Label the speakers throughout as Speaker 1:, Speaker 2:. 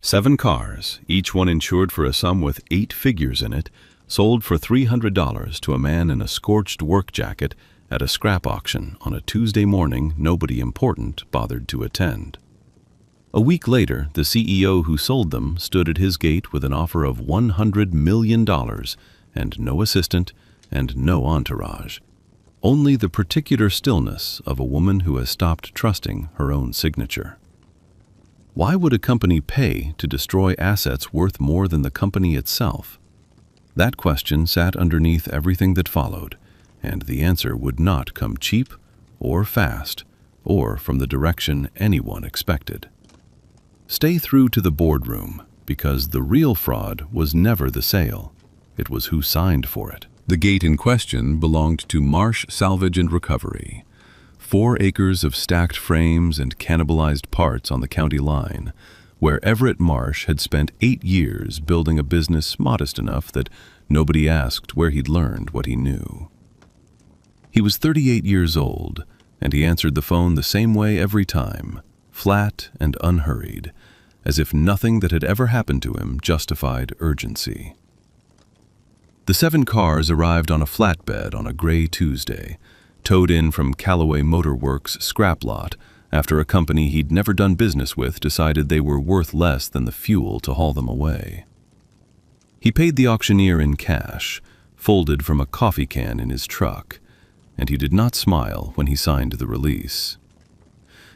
Speaker 1: 7 cars, each one insured for a sum with 8 figures in it, sold for $300 to a man in a scorched work jacket at a scrap auction on a Tuesday morning nobody important bothered to attend. A week later, the CEO who sold them stood at his gate with an offer of $100 million and no assistant and no entourage. Only the particular stillness of a woman who has stopped trusting her own signature. Why would a company pay to destroy assets worth more than the company itself? That question sat underneath everything that followed, and the answer would not come cheap or fast or from the direction anyone expected. Stay through to the boardroom, because the real fraud was never the sale. It was who signed for it. The gate in question belonged to Marsh Salvage and Recovery. 4 acres of stacked frames and cannibalized parts on the county line, where Everett Marsh had spent 8 years building a business modest enough that nobody asked where he'd learned what he knew. He was 38 years old, and he answered the phone the same way every time, flat and unhurried, as if nothing that had ever happened to him justified urgency. The 7 cars arrived on a flatbed on a gray Tuesday, towed in from Callaway Motor Works scrap lot after a company he'd never done business with decided they were worth less than the fuel to haul them away. He paid the auctioneer in cash, folded from a coffee can in his truck, and he did not smile when he signed the release.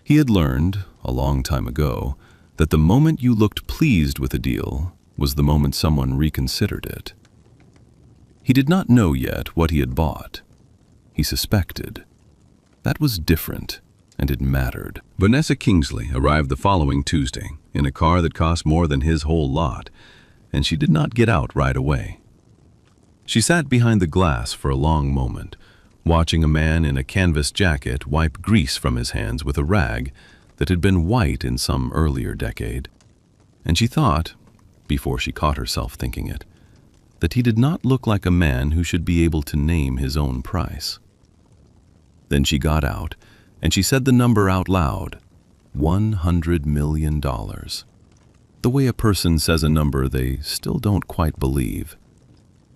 Speaker 1: He had learned, a long time ago, that the moment you looked pleased with a deal was the moment someone reconsidered it. He did not know yet what he had bought. He suspected. That was different, and it mattered. Vanessa Kingsley arrived the following Tuesday in a car that cost more than his whole lot, and she did not get out right away. She sat behind the glass for a long moment, watching a man in a canvas jacket wipe grease from his hands with a rag that had been white in some earlier decade. And she thought, before she caught herself thinking it, that he did not look like a man who should be able to name his own price. Then she got out, and she said the number out loud, $100 million. The way a person says a number they still don't quite believe,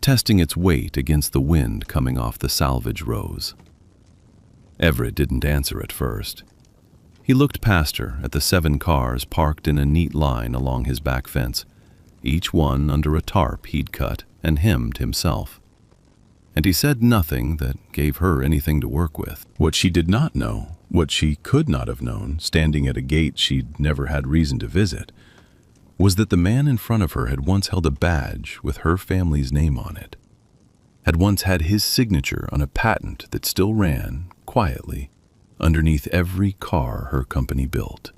Speaker 1: testing its weight against the wind coming off the salvage rows. Everett didn't answer at first. He looked past her at the 7 cars parked in a neat line along his back fence, each one under a tarp he'd cut and hemmed himself. And he said nothing that gave her anything to work with. What she did not know, what she could not have known, standing at a gate she'd never had reason to visit, was that the man in front of her had once held a badge with her family's name on it, had once had his signature on a patent that still ran, quietly, underneath every car her company built.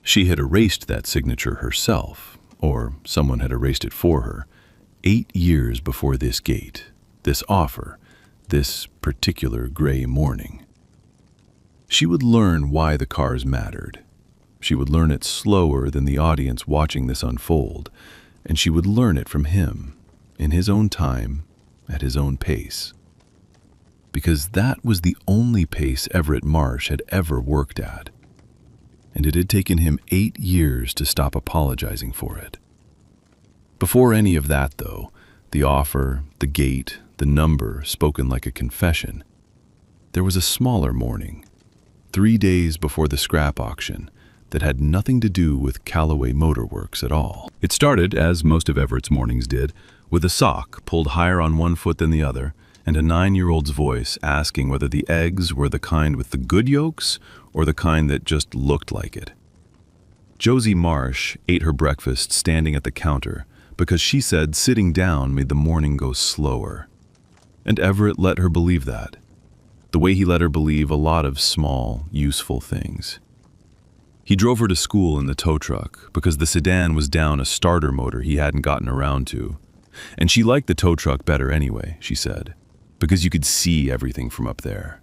Speaker 1: She had erased that signature herself, or someone had erased it for her, 8 years before this gate, this offer, this particular gray morning. She would learn why the cars mattered. She would learn it slower than the audience watching this unfold, and she would learn it from him, in his own time, at his own pace. Because that was the only pace Everett Marsh had ever worked at, and it had taken him 8 years to stop apologizing for it. Before any of that, though, the offer, the gate, the number spoken like a confession, there was a smaller morning, 3 days before the scrap auction, that had nothing to do with Callaway Motor Works at all. It started, as most of Everett's mornings did, with a sock pulled higher on one foot than the other, and a 9-year-old's voice asking whether the eggs were the kind with the good yolks or the kind that just looked like it. Josie Marsh ate her breakfast standing at the counter because she said sitting down made the morning go slower. And Everett let her believe that, the way he let her believe a lot of small, useful things. He drove her to school in the tow truck because the sedan was down a starter motor he hadn't gotten around to. And she liked the tow truck better anyway, she said, because you could see everything from up there.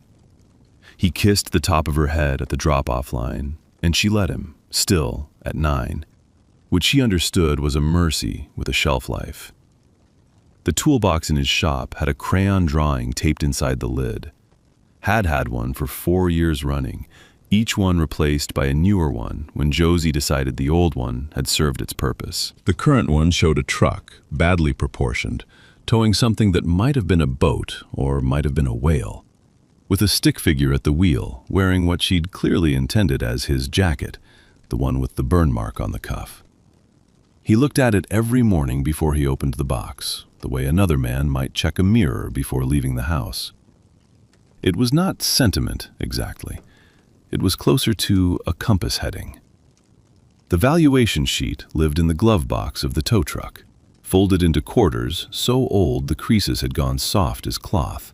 Speaker 1: He kissed the top of her head at the drop-off line, and she let him, still at 9, which she understood was a mercy with a shelf life. The toolbox in his shop had a crayon drawing taped inside the lid. Had one for 4 years running, each one replaced by a newer one when Josie decided the old one had served its purpose. The current one showed a truck, badly proportioned, towing something that might have been a boat or might have been a whale, with a stick figure at the wheel, wearing what she'd clearly intended as his jacket, the one with the burn mark on the cuff. He looked at it every morning before he opened the box, the way another man might check a mirror before leaving the house. It was not sentiment, exactly. It was closer to a compass heading. The valuation sheet lived in the glove box of the tow truck, folded into quarters so old the creases had gone soft as cloth.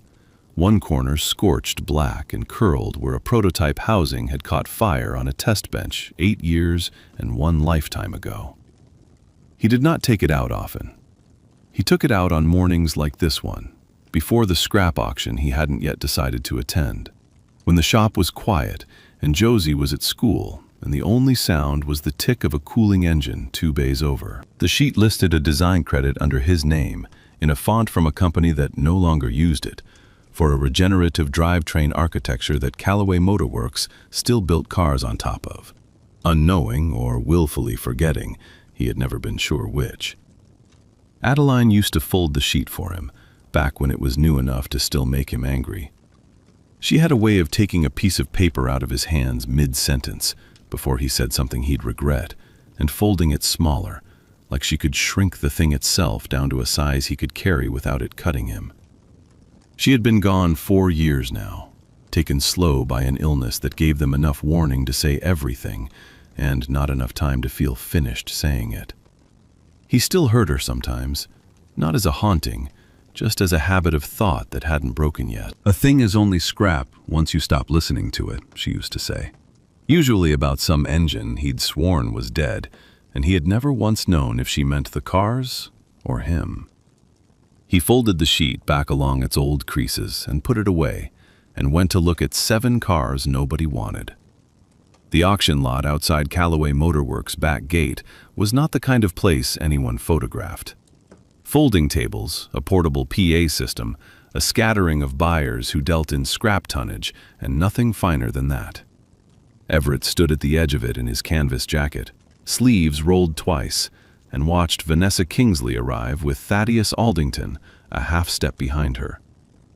Speaker 1: One corner scorched black and curled where a prototype housing had caught fire on a test bench 8 years and 1 lifetime ago. He did not take it out often. He took it out on mornings like this one, before the scrap auction he hadn't yet decided to attend, when the shop was quiet and Josie was at school and the only sound was the tick of a cooling engine 2 bays over. The sheet listed a design credit under his name in a font from a company that no longer used it, for a regenerative drivetrain architecture that Callaway Motor Works still built cars on top of. Unknowing or willfully forgetting, he had never been sure which. Adeline used to fold the sheet for him, back when it was new enough to still make him angry. She had a way of taking a piece of paper out of his hands mid-sentence, before he said something he'd regret, and folding it smaller, like she could shrink the thing itself down to a size he could carry without it cutting him. She had been gone 4 years now, taken slow by an illness that gave them enough warning to say everything, and not enough time to feel finished saying it. He still heard her sometimes, not as a haunting, just as a habit of thought that hadn't broken yet. A thing is only scrap once you stop listening to it, she used to say. Usually about some engine he'd sworn was dead, and he had never once known if she meant the cars or him. He folded the sheet back along its old creases and put it away, and went to look at 7 cars nobody wanted. The auction lot outside Callaway Motor Works' back gate was not the kind of place anyone photographed. Folding tables, a portable PA system, a scattering of buyers who dealt in scrap tonnage, and nothing finer than that. Everett stood at the edge of it in his canvas jacket, sleeves rolled twice, and watched Vanessa Kingsley arrive with Thaddeus Aldington a half step behind her.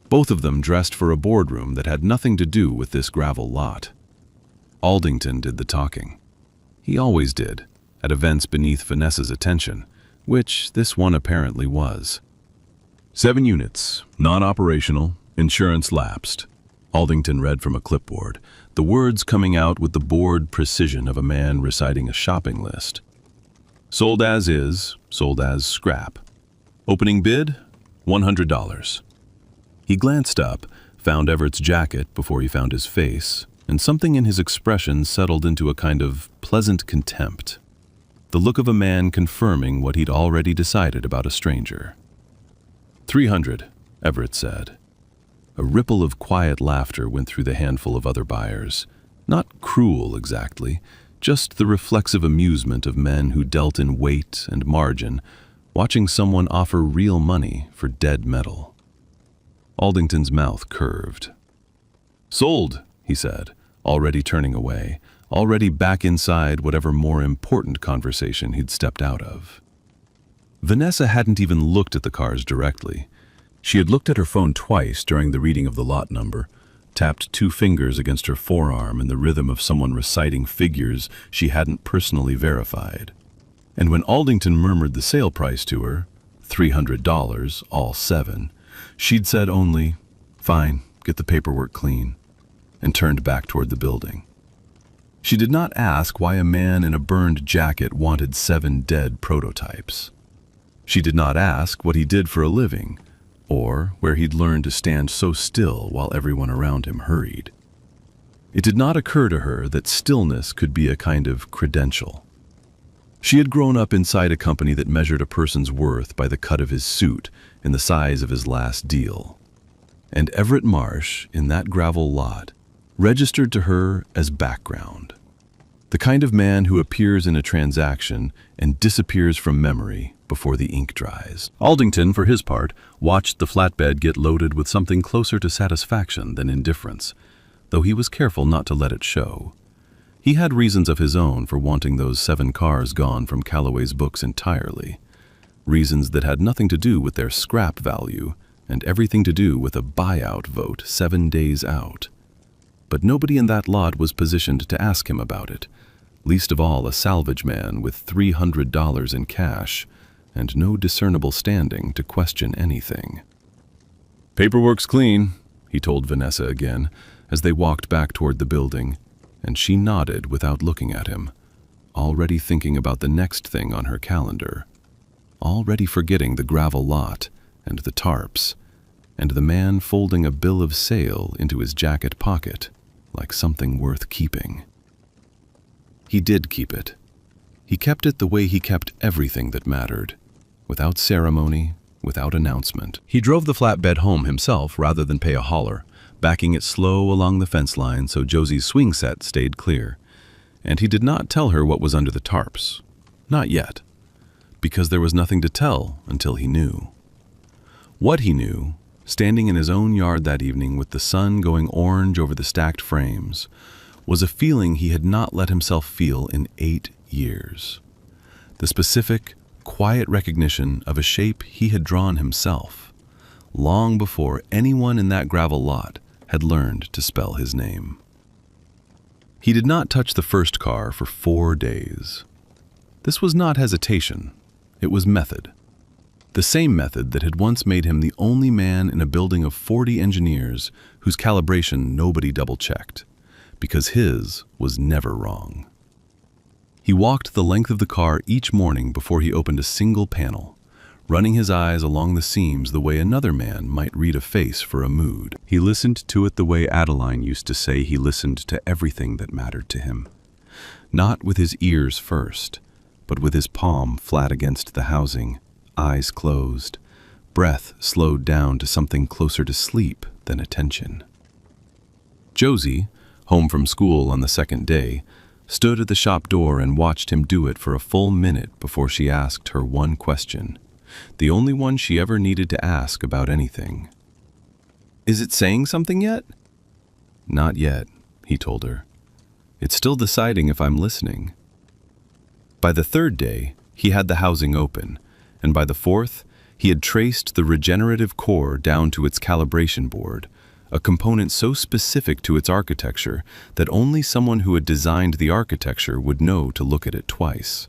Speaker 1: Both of them dressed for a boardroom that had nothing to do with this gravel lot. Aldington did the talking. He always did, at events beneath Vanessa's attention, which this one apparently was. 7 units, non-operational, insurance lapsed. Aldington read from a clipboard, the words coming out with the bored precision of a man reciting a shopping list. Sold as is, sold as scrap. Opening bid, $100. He glanced up, found Everett's jacket before he found his face, and something in his expression settled into a kind of pleasant contempt. The look of a man confirming what he'd already decided about a stranger. 300, Everett said. A ripple of quiet laughter went through the handful of other buyers. Not cruel exactly, just the reflexive amusement of men who dealt in weight and margin, watching someone offer real money for dead metal. Aldington's mouth curved. Sold, he said, already turning away, already back inside whatever more important conversation he'd stepped out of. Vanessa hadn't even looked at the cars directly. She had looked at her phone twice during the reading of the lot number, tapped 2 fingers against her forearm in the rhythm of someone reciting figures she hadn't personally verified. And when Aldington murmured the sale price to her, $300, all 7, she'd said only, "Fine, get the paperwork clean," and turned back toward the building. She did not ask why a man in a burned jacket wanted 7 dead prototypes. She did not ask what he did for a living, or where he'd learned to stand so still while everyone around him hurried. It did not occur to her that stillness could be a kind of credential. She had grown up inside a company that measured a person's worth by the cut of his suit and the size of his last deal. And Everett Marsh, in that gravel lot, registered to her as background. The kind of man who appears in a transaction and disappears from memory before the ink dries. Aldington, for his part, watched the flatbed get loaded with something closer to satisfaction than indifference. though he was careful not to let it show. He had reasons of his own for wanting those 7 cars gone from Calloway's books entirely. Reasons that had nothing to do with their scrap value and everything to do with a buyout vote 7 days out. But nobody in that lot was positioned to ask him about it, least of all a salvage man with $300 in cash and no discernible standing to question anything. "Paperwork's clean," he told Vanessa again as they walked back toward the building, and she nodded without looking at him, already thinking about the next thing on her calendar, already forgetting the gravel lot and the tarps, and the man folding a bill of sale into his jacket pocket like something worth keeping. He did keep it. He kept it the way he kept everything that mattered, without ceremony, without announcement. He drove the flatbed home himself rather than pay a hauler, backing it slow along the fence line so Josie's swing set stayed clear. And he did not tell her what was under the tarps. Not yet. Because there was nothing to tell until he knew. What he knew, standing in his own yard that evening with the sun going orange over the stacked frames, was a feeling he had not let himself feel in 8 years. The specific, quiet recognition of a shape he had drawn himself, long before anyone in that gravel lot had learned to spell his name. He did not touch the first car for 4 days. This was not hesitation, it was method. The same method that had once made him the only man in a building of 40 engineers whose calibration nobody double-checked, because his was never wrong. He walked the length of the car each morning before he opened a single panel, running his eyes along the seams the way another man might read a face for a mood. He listened to it the way Adeline used to say he listened to everything that mattered to him. Not with his ears first, but with his palm flat against the housing, eyes closed, breath slowed down to something closer to sleep than attention. Josie, home from school on the second day, stood at the shop door and watched him do it for a full minute before she asked her one question, the only one she ever needed to ask about anything. "Is it saying something yet?" "Not yet," he told her. "It's still deciding if I'm listening." By the third day, he had the housing open, and by the fourth, he had traced the regenerative core down to its calibration board, a component so specific to its architecture that only someone who had designed the architecture would know to look at it twice.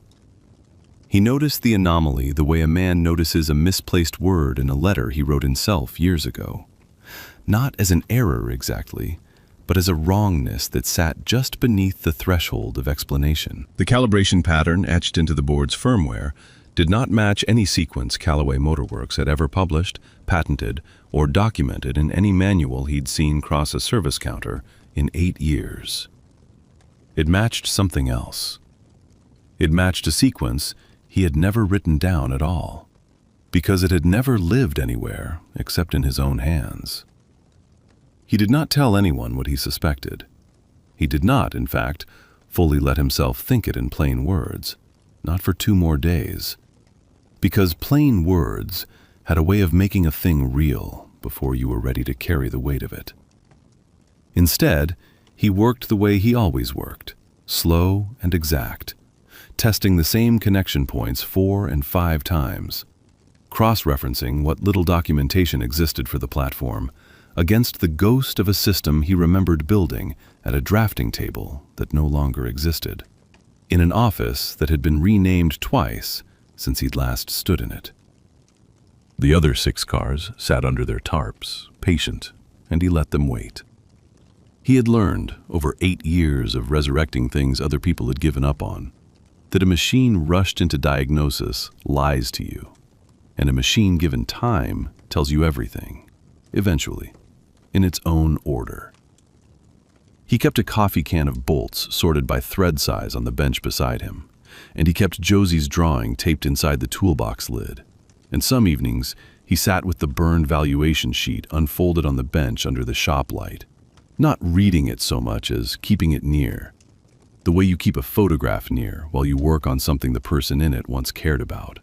Speaker 1: He noticed the anomaly the way a man notices a misplaced word in a letter he wrote himself years ago. Not as an error exactly, but as a wrongness that sat just beneath the threshold of explanation. The calibration pattern etched into the board's firmware did not match any sequence Callaway Motorworks had ever published, patented, or documented in any manual he'd seen cross a service counter in 8 years. It matched something else. It matched a sequence he had never written down at all, because it had never lived anywhere except in his own hands. He did not tell anyone what he suspected. He did not, in fact, fully let himself think it in plain words, not for 2 more days, because plain words had a way of making a thing real before you were ready to carry the weight of it. Instead, he worked the way he always worked, slow and exact, testing the same connection points 4 and 5 times, cross-referencing what little documentation existed for the platform against the ghost of a system he remembered building at a drafting table that no longer existed, in an office that had been renamed twice since he'd last stood in it. The other 6 cars sat under their tarps, patient, and he let them wait. He had learned, over 8 years of resurrecting things other people had given up on, that a machine rushed into diagnosis lies to you, and a machine given time tells you everything, eventually, in its own order. He kept a coffee can of bolts sorted by thread size on the bench beside him, and he kept Josie's drawing taped inside the toolbox lid. And some evenings, he sat with the burned valuation sheet unfolded on the bench under the shop light, not reading it so much as keeping it near, the way you keep a photograph near while you work on something the person in it once cared about.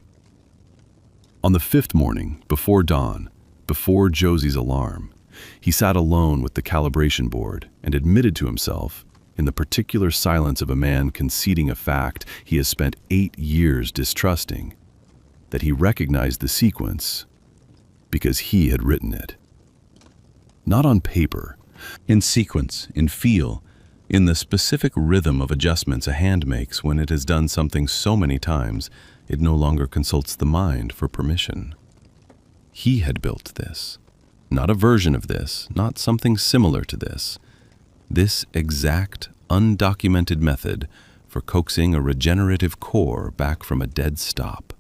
Speaker 1: On the 5th morning, before dawn, before Josie's alarm, He sat alone with the calibration board and admitted to himself, in the particular silence of a man conceding a fact he has spent 8 years distrusting, that he recognized the sequence because he had written it. Not on paper, in sequence, in feel, in the specific rhythm of adjustments a hand makes when it has done something so many times it no longer consults the mind for permission. He had built this. Not a version of this, not something similar to this. This exact, undocumented method for coaxing a regenerative core back from a dead stop.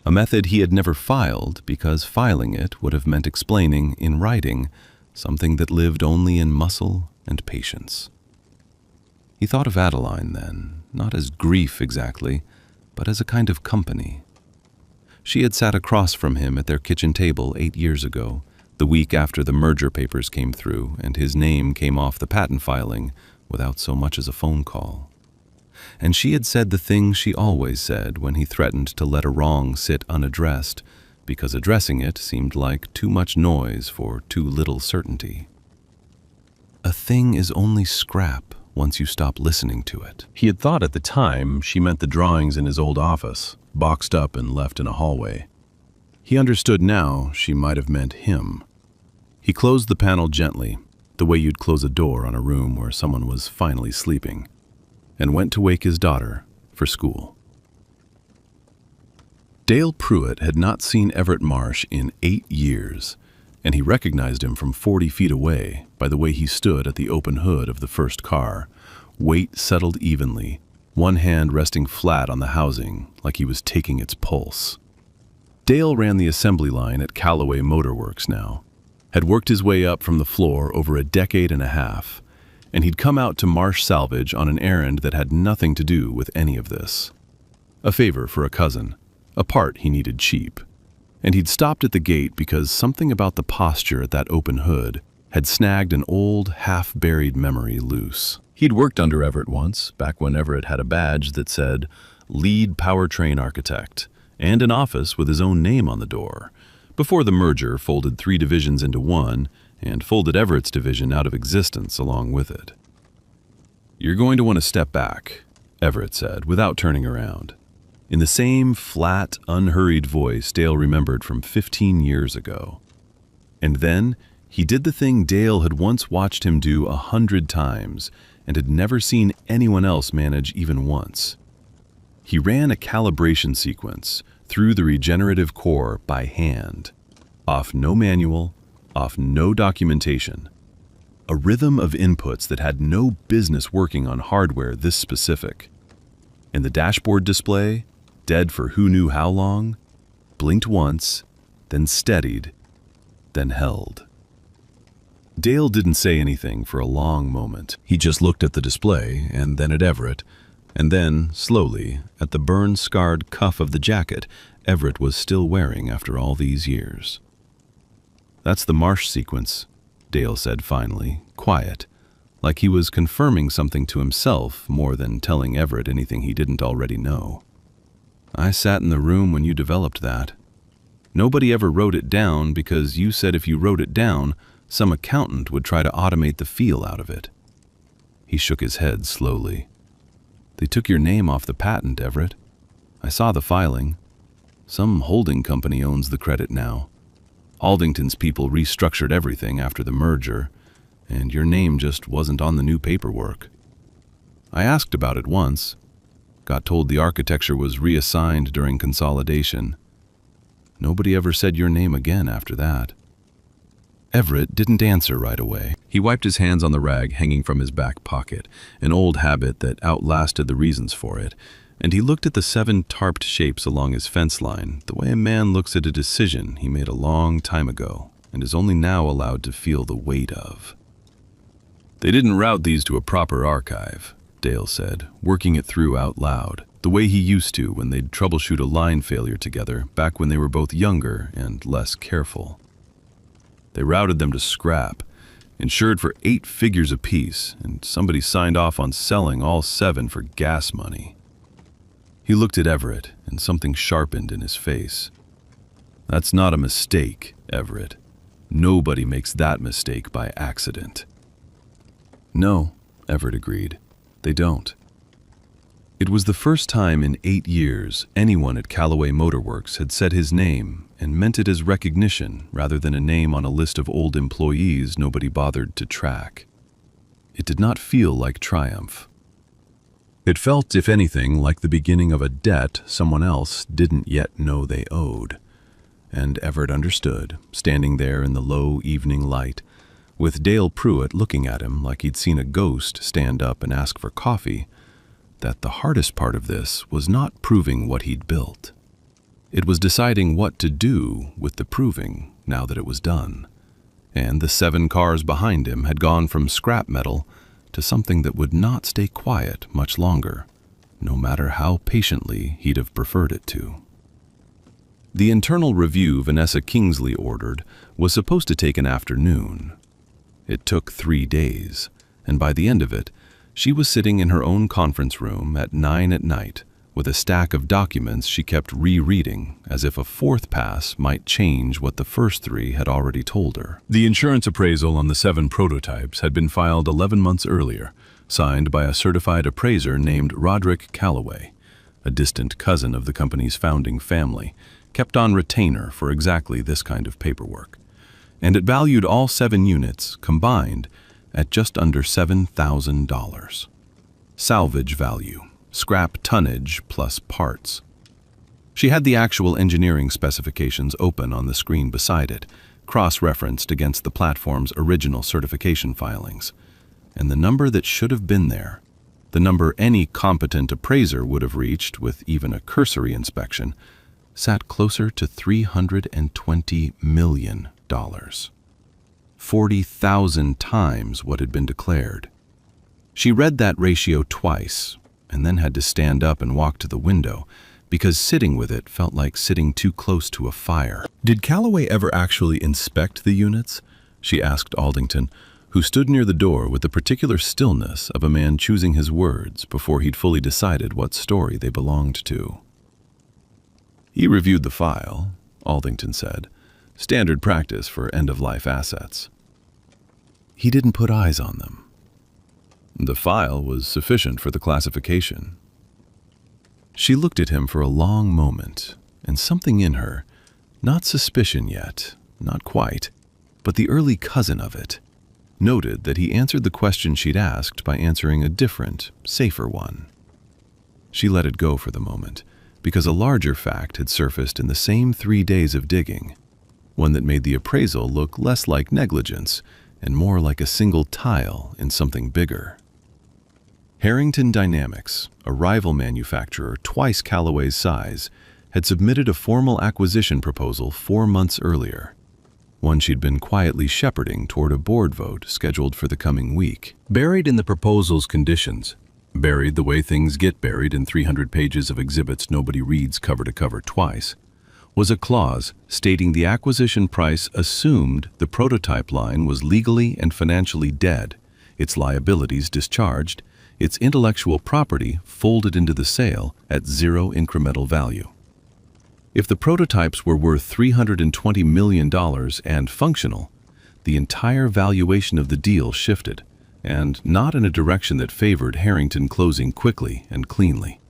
Speaker 1: A method he had never filed because filing it would have meant explaining, in writing, something that lived only in muscle and patience. He thought of Adeline then, not as grief exactly, but as a kind of company. She had sat across from him at their kitchen table 8 years ago, the week after the merger papers came through and his name came off the patent filing without so much as a phone call. And she had said the thing she always said when he threatened to let a wrong sit unaddressed, because addressing it seemed like too much noise for too little certainty. A thing is only scrap once you stop listening to it. He had thought at the time she meant the drawings in his old office, boxed up and left in a hallway. He understood now she might have meant him. He closed the panel gently, the way you'd close a door on a room where someone was finally sleeping, and went to wake his daughter for school. Dale Pruitt had not seen Everett Marsh in 8 years, and he recognized him from 40 feet away by the way he stood at the open hood of the first car, weight settled evenly, one hand resting flat on the housing like he was taking its pulse. Dale ran the assembly line at Callaway Motor Works now, had worked his way up from the floor over a decade and a half, and he'd come out to Marsh Salvage on an errand that had nothing to do with any of this. A favor for a cousin, a part he needed cheap. And he'd stopped at the gate because something about the posture at that open hood had snagged an old, half-buried memory loose. He'd worked under Everett once, back when Everett had a badge that said, Lead Powertrain Architect, and an office with his own name on the door, before the merger folded 3 divisions into one and folded Everett's division out of existence along with it. You're going to want to step back, Everett said, without turning around, in the same flat, unhurried voice Dale remembered from 15 years ago. And then he did the thing Dale had once watched him do 100 times and had never seen anyone else manage even once. He ran a calibration sequence through the regenerative core by hand, off no manual, off no documentation. A rhythm of inputs that had no business working on hardware this specific. And the dashboard display, dead for who knew how long, blinked once, then steadied, then held. Dale didn't say anything for a long moment. He just looked at the display, and then at Everett, and then, slowly, at the burn-scarred cuff of the jacket Everett was still wearing after all these years. That's the Marsh sequence, Dale said finally, quiet, like he was confirming something to himself more than telling Everett anything he didn't already know. I sat in the room when you developed that. Nobody ever wrote it down because you said if you wrote it down, some accountant would try to automate the feel out of it. He shook his head slowly. They took your name off the patent, Everett. I saw the filing. Some holding company owns the credit now. Aldington's people restructured everything after the merger, and your name just wasn't on the new paperwork. I asked about it once. Got told the architecture was reassigned during consolidation. Nobody ever said your name again after that. Everett didn't answer right away. He wiped his hands on the rag hanging from his back pocket, an old habit that outlasted the reasons for it, and he looked at the 7 tarped shapes along his fence line the way a man looks at a decision he made a long time ago and is only now allowed to feel the weight of. They didn't route these to a proper archive, Dale said, working it through out loud, the way he used to when they'd troubleshoot a line failure together back when they were both younger and less careful. They routed them to scrap, insured for 8 figures apiece, and somebody signed off on selling all 7 for gas money. He looked at Everett, and something sharpened in his face. That's not a mistake, Everett. Nobody makes that mistake by accident. No, Everett agreed. They don't. It was the first time in 8 years anyone at Callaway Motor Works had said his name and meant it as recognition rather than a name on a list of old employees nobody bothered to track. It did not feel like triumph. It felt, if anything, like the beginning of a debt someone else didn't yet know they owed. And Everett understood, standing there in the low evening light, with Dale Pruitt looking at him like he'd seen a ghost stand up and ask for coffee, that the hardest part of this was not proving what he'd built. It was deciding what to do with the proving now that it was done. And the 7 cars behind him had gone from scrap metal to something that would not stay quiet much longer, no matter how patiently he'd have preferred it to. The internal review Vanessa Kingsley ordered was supposed to take an afternoon. It took 3 days, and by the end of it, she was sitting in her own conference room at 9 at night with a stack of documents she kept rereading as if a 4th pass might change what the first 3 had already told her. The insurance appraisal on the 7 prototypes had been filed 11 months earlier, signed by a certified appraiser named Roderick Callaway, a distant cousin of the company's founding family, kept on retainer for exactly this kind of paperwork. And it valued all 7 units, combined, at just under $7,000. Salvage value, scrap tonnage plus parts. She had the actual engineering specifications open on the screen beside it, cross-referenced against the platform's original certification filings. And the number that should have been there, the number any competent appraiser would have reached with even a cursory inspection, sat closer to $320 million. 40,000 times what had been declared. She read that ratio twice, and then had to stand up and walk to the window, because sitting with it felt like sitting too close to a fire. Did Callaway ever actually inspect the units? She asked Aldington, who stood near the door with the particular stillness of a man choosing his words before he'd fully decided what story they belonged to. He reviewed the file, Aldington said. Standard practice for end-of-life assets. He didn't put eyes on them. The file was sufficient for the classification. She looked at him for a long moment, and something in her, not suspicion yet, not quite, but the early cousin of it, noted that he answered the question she'd asked by answering a different, safer one. She let it go for the moment, because a larger fact had surfaced in the same 3 days of digging, one that made the appraisal look less like negligence and more like a single tile in something bigger. Harrington Dynamics, a rival manufacturer twice Callaway's size, had submitted a formal acquisition proposal 4 months earlier, one she'd been quietly shepherding toward a board vote scheduled for the coming week. Buried in the proposal's conditions, buried the way things get buried in 300 pages of exhibits nobody reads cover to cover twice, was a clause stating the acquisition price assumed the prototype line was legally and financially dead, its liabilities discharged, its intellectual property folded into the sale at 0 incremental value. If the prototypes were worth $320 million and functional, the entire valuation of the deal shifted, and not in a direction that favored Harrington closing quickly and cleanly.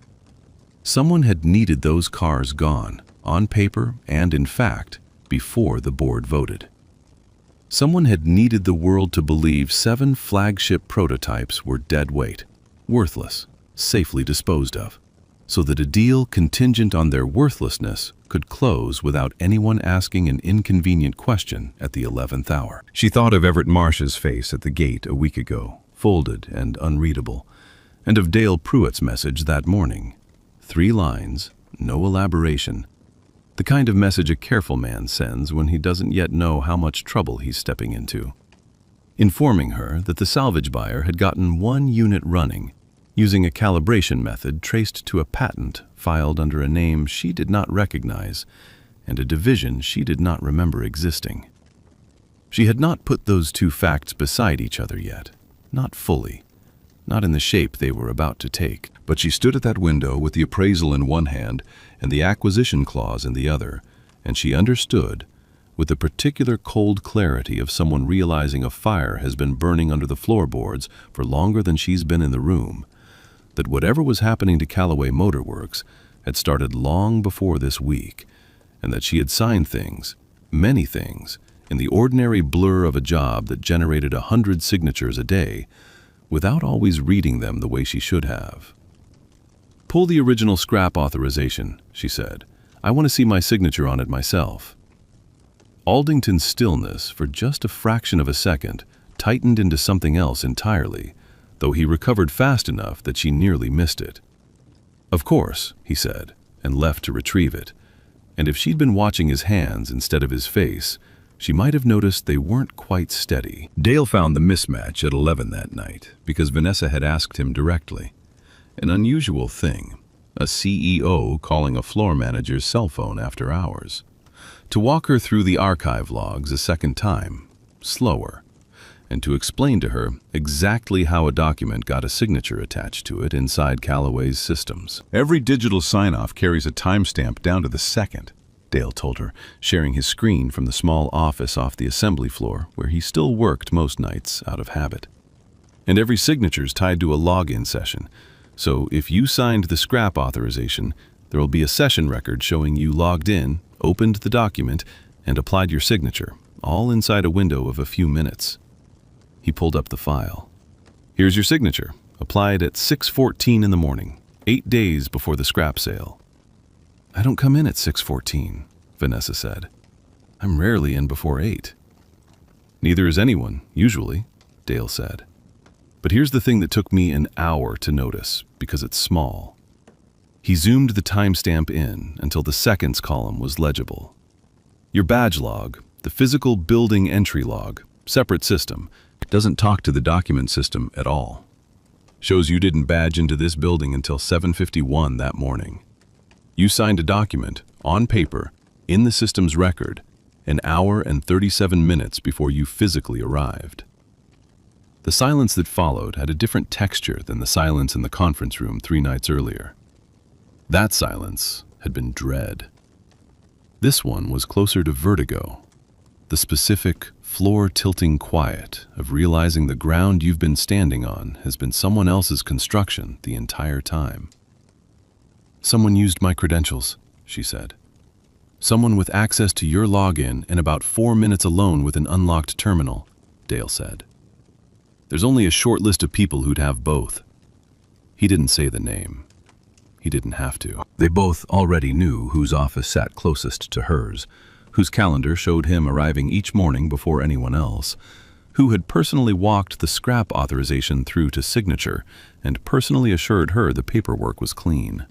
Speaker 1: Someone had needed those cars gone, on paper and in fact, before the board voted. Someone had needed the world to believe 7 flagship prototypes were dead weight, worthless, safely disposed of, so that a deal contingent on their worthlessness could close without anyone asking an inconvenient question at the 11th hour. She thought of Everett Marsh's face at the gate a week ago, folded and unreadable, and of Dale Pruitt's message that morning. 3 lines, no elaboration, the kind of message a careful man sends when he doesn't yet know how much trouble he's stepping into. Informing her that the salvage buyer had gotten 1 unit running, using a calibration method traced to a patent filed under a name she did not recognize and a division she did not remember existing. She had not put those 2 facts beside each other yet, not fully, not in the shape they were about to take. But she stood at that window with the appraisal in one hand and the acquisition clause in the other, and she understood, with the particular cold clarity of someone realizing a fire has been burning under the floorboards for longer than she's been in the room, that whatever was happening to Callaway Motor Works had started long before this week, and that she had signed things, many things, in the ordinary blur of a job that generated 100 signatures a day, without always reading them the way she should have. "Pull the original scrap authorization," she said. "I want to see my signature on it myself." Aldington's stillness, for just a fraction of a second, tightened into something else entirely, though he recovered fast enough that she nearly missed it. "Of course," he said, and left to retrieve it. And if she'd been watching his hands instead of his face, she might have noticed they weren't quite steady. Dale found the mismatch at 11 that night because Vanessa had asked him directly. An unusual thing, a CEO calling a floor manager's cell phone after hours. To walk her through the archive logs a second time, slower, and to explain to her exactly how a document got a signature attached to it inside Callaway's systems. "Every digital sign-off carries a timestamp down to the second," Dale told her, sharing his screen from the small office off the assembly floor where he still worked most nights out of habit. "And every signature's tied to a login session. So if you signed the scrap authorization, there will be a session record showing you logged in, opened the document, and applied your signature, all inside a window of a few minutes." He pulled up the file. "Here's your signature, applied at 6:14 in the morning, 8 days before the scrap sale." "I don't come in at 6:14, Vanessa said. "I'm rarely in before 8. "Neither is anyone, usually," Dale said. "But here's the thing that took me an hour to notice, because it's small." He zoomed the timestamp in until the seconds column was legible. "Your badge log, the physical building entry log, separate system, doesn't talk to the document system at all. Shows you didn't badge into this building until 7:51 that morning. You signed a document, on paper, in the system's record, an hour and 37 minutes before you physically arrived." The silence that followed had a different texture than the silence in the conference room 3 nights earlier. That silence had been dread. This one was closer to vertigo, the specific, floor-tilting quiet of realizing the ground you've been standing on has been someone else's construction the entire time. "Someone used my credentials," she said. "Someone with access to your login in about 4 minutes alone with an unlocked terminal," Dale said. "There's only a short list of people who'd have both." He didn't say the name. He didn't have to. They both already knew whose office sat closest to hers, whose calendar showed him arriving each morning before anyone else, who had personally walked the scrap authorization through to signature and personally assured her the paperwork was clean.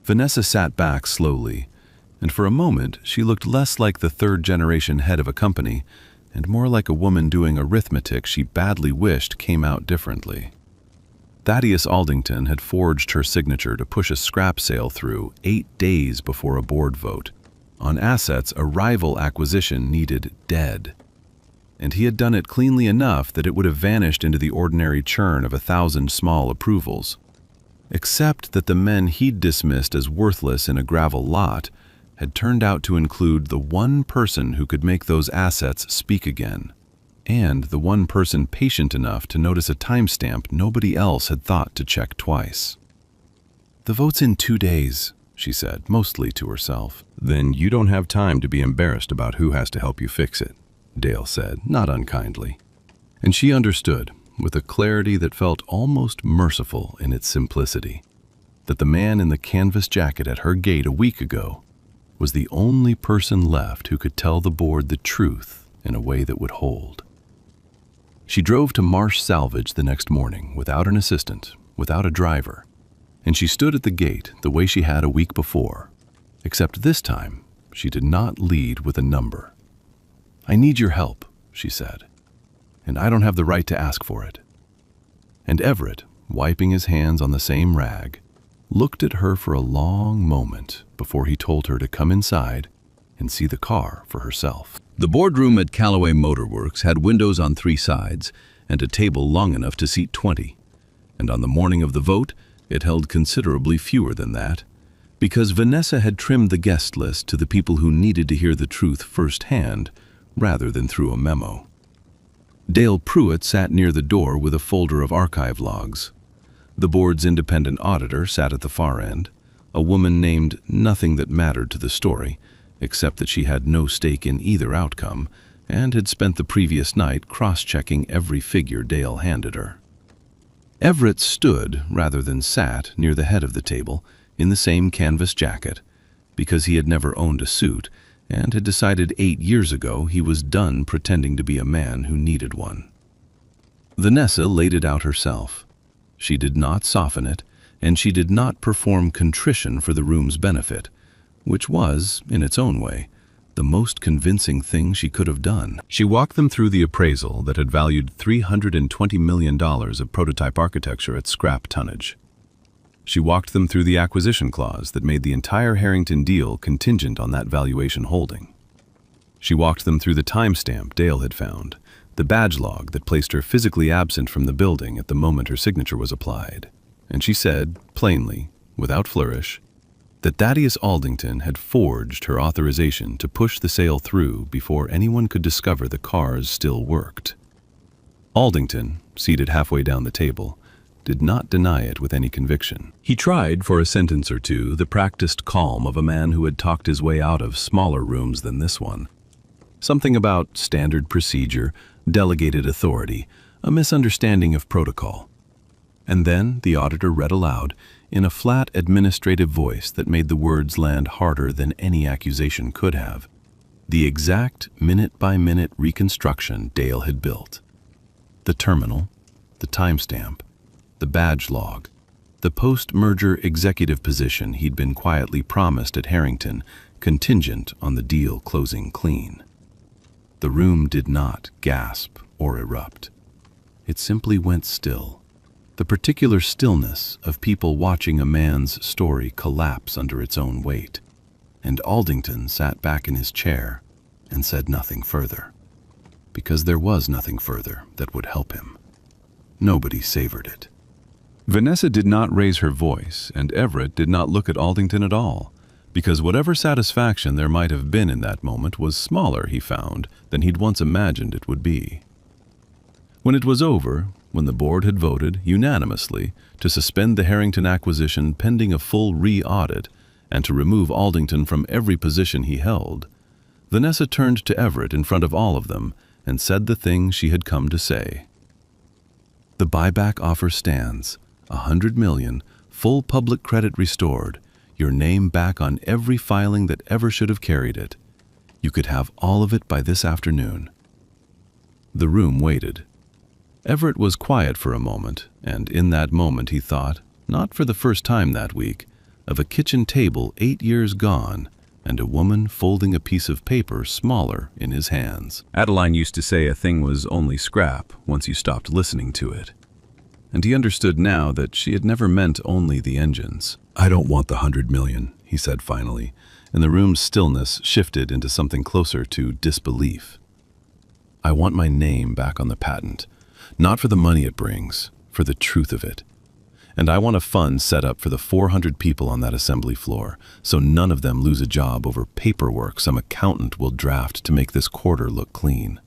Speaker 1: Vanessa sat back slowly, and for a moment she looked less like the third-generation head of a company and more like a woman doing arithmetic she badly wished came out differently. Thaddeus Aldington had forged her signature to push a scrap sale through 8 days before a board vote, on assets a rival acquisition needed dead. And he had done it cleanly enough that it would have vanished into the ordinary churn of 1,000 small approvals. Except that the men he'd dismissed as worthless in a gravel lot had turned out to include the one person who could make those assets speak again, and the one person patient enough to notice a timestamp nobody else had thought to check twice. "The vote's in 2 days, she said, mostly to herself. "Then you don't have time to be embarrassed about who has to help you fix it," Dale said, not unkindly. And she understood, with a clarity that felt almost merciful in its simplicity, that the man in the canvas jacket at her gate a week ago was the only person left who could tell the board the truth in a way that would hold. She drove to Marsh Salvage the next morning without an assistant, without a driver, and she stood at the gate the way she had a week before, except this time she did not lead with a number. "I need your help," she said, "and I don't have the right to ask for it." And Everett, wiping his hands on the same rag, looked at her for a long moment before he told her to come inside and see the car for herself. The boardroom at Callaway Motor Works had windows on 3 sides and a table long enough to seat 20, and on the morning of the vote it held considerably fewer than that, Because Vanessa had trimmed the guest list to the people who needed to hear the truth firsthand, rather than through a memo. Dale Pruitt sat near the door with a folder of archive logs. The board's independent auditor sat at the far end, a woman named nothing that mattered to the story, except that she had no stake in either outcome, and had spent the previous night cross-checking every figure Dale handed her. Everett stood, rather than sat, near the head of the table, in the same canvas jacket, because he had never owned a suit, and had decided 8 years ago he was done pretending to be a man who needed one. Vanessa laid it out herself. She did not soften it, and she did not perform contrition for the room's benefit, which was, in its own way, the most convincing thing she could have done. She walked them through the appraisal that had valued $320 million of prototype architecture at scrap tonnage. She walked them through the acquisition clause that made the entire Harrington deal contingent on that valuation holding. She walked them through the timestamp Dale had found, the badge log that placed her physically absent from the building at the moment her signature was applied. And she said, plainly, without flourish, that Thaddeus Aldington had forged her authorization to push the sale through before anyone could discover the cars still worked. Aldington, seated halfway down the table, did not deny it with any conviction. He tried for a sentence or two the practiced calm of a man who had talked his way out of smaller rooms than this one. Something about standard procedure, delegated authority, a misunderstanding of protocol. And then the auditor read aloud, in a flat administrative voice that made the words land harder than any accusation could have, the exact minute-by-minute reconstruction Dale had built. The terminal, the timestamp, the badge log, the post-merger executive position he'd been quietly promised at Harrington, contingent on the deal closing clean. The room did not gasp or erupt. It simply went still. The particular stillness of people watching a man's story collapse under its own weight. And Aldington sat back in his chair and said nothing further. Because there was nothing further that would help him. Nobody savored it. Vanessa did not raise her voice, and Everett did not look at Aldington at all, because whatever satisfaction there might have been in that moment was smaller, he found, than he'd once imagined it would be. When it was over, when the board had voted, unanimously, to suspend the Harrington acquisition pending a full re-audit and to remove Aldington from every position he held, Vanessa turned to Everett in front of all of them and said the thing she had come to say. The buyback offer stands. $100 million, full public credit restored, your name back on every filing that ever should have carried it. You could have all of it by this afternoon. The room waited. Everett was quiet for a moment, and in that moment he thought, not for the first time that week, of a kitchen table 8 years gone and a woman folding a piece of paper smaller in his hands. Adeline used to say a thing was only scrap once you stopped listening to it. And he understood now that she had never meant only the engines. "I don't want the $100 million, he said finally, and the room's stillness shifted into something closer to disbelief. "I want my name back on the patent, not for the money it brings, for the truth of it. And I want a fund set up for the 400 people on that assembly floor, so none of them lose a job over paperwork some accountant will draft to make this quarter look clean.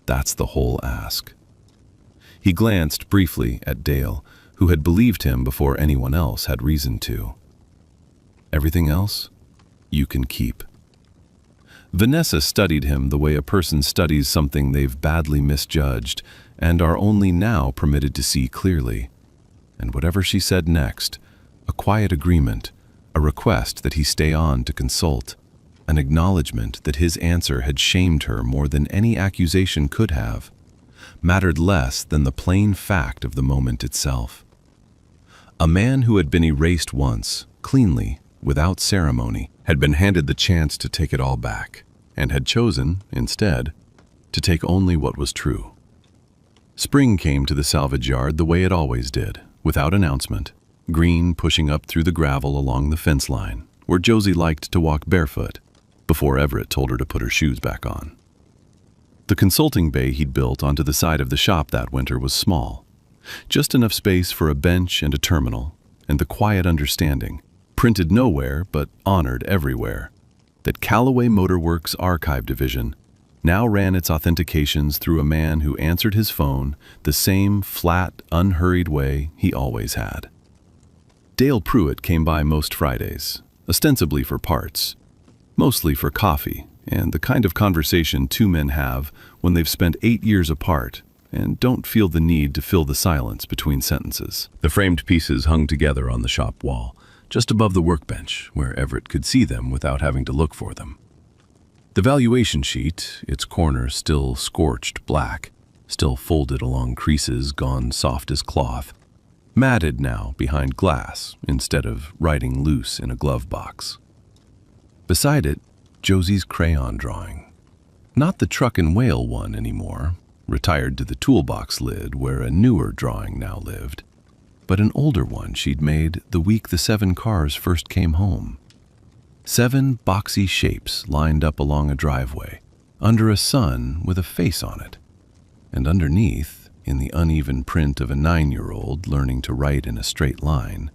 Speaker 1: That's the whole ask." He glanced briefly at Dale, who had believed him before anyone else had reason to. "Everything else, you can keep." Vanessa studied him the way a person studies something they've badly misjudged and are only now permitted to see clearly. And whatever she said next, a quiet agreement, a request that he stay on to consult, an acknowledgement that his answer had shamed her more than any accusation could have, mattered less than the plain fact of the moment itself. A man who had been erased once, cleanly, without ceremony, had been handed the chance to take it all back, and had chosen, instead, to take only what was true. Spring came to the salvage yard the way it always did, without announcement, Green pushing up through the gravel along the fence line, where Josie liked to walk barefoot, before Everett told her to put her shoes back on. The consulting bay he'd built onto the side of the shop that winter was small, just enough space for a bench and a terminal, and the quiet understanding, printed nowhere but honored everywhere, that Callaway Motor Works Archive Division now ran its authentications through a man who answered his phone the same flat, unhurried way he always had. Dale Pruitt came by most Fridays, ostensibly for parts, mostly for coffee and the kind of conversation two men have when they've spent 8 years apart and don't feel the need to fill the silence between sentences. The framed pieces hung together on the shop wall, just above the workbench, where Everett could see them without having to look for them. The valuation sheet, its corners still scorched black, still folded along creases gone soft as cloth, matted now behind glass instead of riding loose in a glove box. Beside it, Josie's crayon drawing. Not the truck and whale one anymore, retired to the toolbox lid where a newer drawing now lived, but an older one she'd made the week the 7 cars first came home. 7 boxy shapes lined up along a driveway, under a sun with a face on it, and underneath, in the uneven print of a 9-year-old learning to write in a straight line,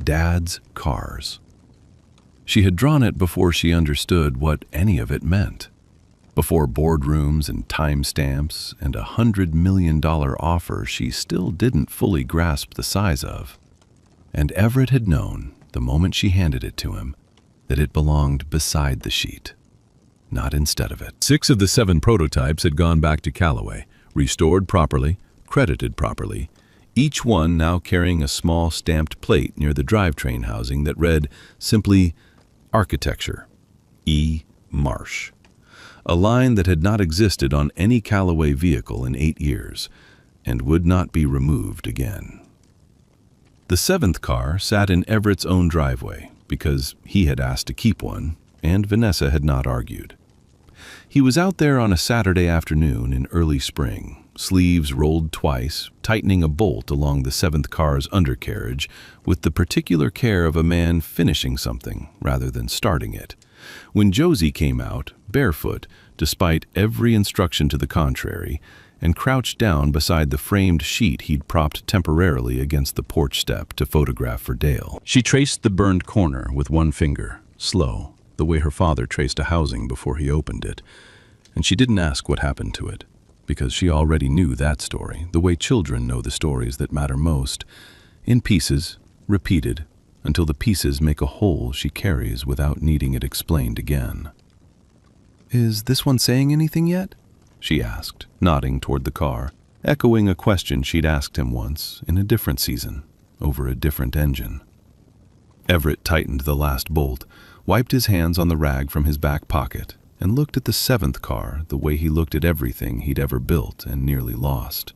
Speaker 1: Dad's Cars. She had drawn it before she understood what any of it meant, before boardrooms and timestamps and a $100 million offer she still didn't fully grasp the size of. And Everett had known, the moment she handed it to him, that it belonged beside the sheet, not instead of it. 6 of the 7 prototypes had gone back to Callaway, restored properly, credited properly, each one now carrying a small stamped plate near the drivetrain housing that read simply, Architecture, E. Marsh. A line that had not existed on any Callaway vehicle in 8 years, and would not be removed again. The 7th car sat in Everett's own driveway, because he had asked to keep one, and Vanessa had not argued. He was out there on a Saturday afternoon in early spring, sleeves rolled twice, tightening a bolt along the 7th car's undercarriage with the particular care of a man finishing something rather than starting it, when Josie came out, barefoot, despite every instruction to the contrary, and crouched down beside the framed sheet he'd propped temporarily against the porch step to photograph for Dale. She traced the burned corner with one finger, slow, the way her father traced a housing before he opened it, and she didn't ask what happened to it, because she already knew that story, the way children know the stories that matter most, in pieces, repeated, until the pieces make a whole she carries without needing it explained again. "Is this one saying anything yet?" she asked, nodding toward the car, echoing a question she'd asked him once, in a different season, over a different engine. Everett tightened the last bolt, wiped his hands on the rag from his back pocket, and looked at the 7th car the way he looked at everything he'd ever built and nearly lost,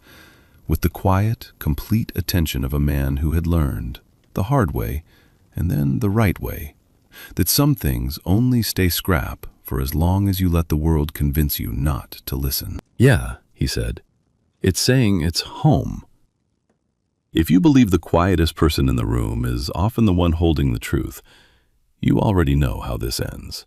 Speaker 1: with the quiet, complete attention of a man who had learned, the hard way, and then the right way, that some things only stay scrap for as long as you let the world convince you not to listen. "Yeah," he said, "it's saying it's home." If you believe the quietest person in the room is often the one holding the truth, you already know how this ends.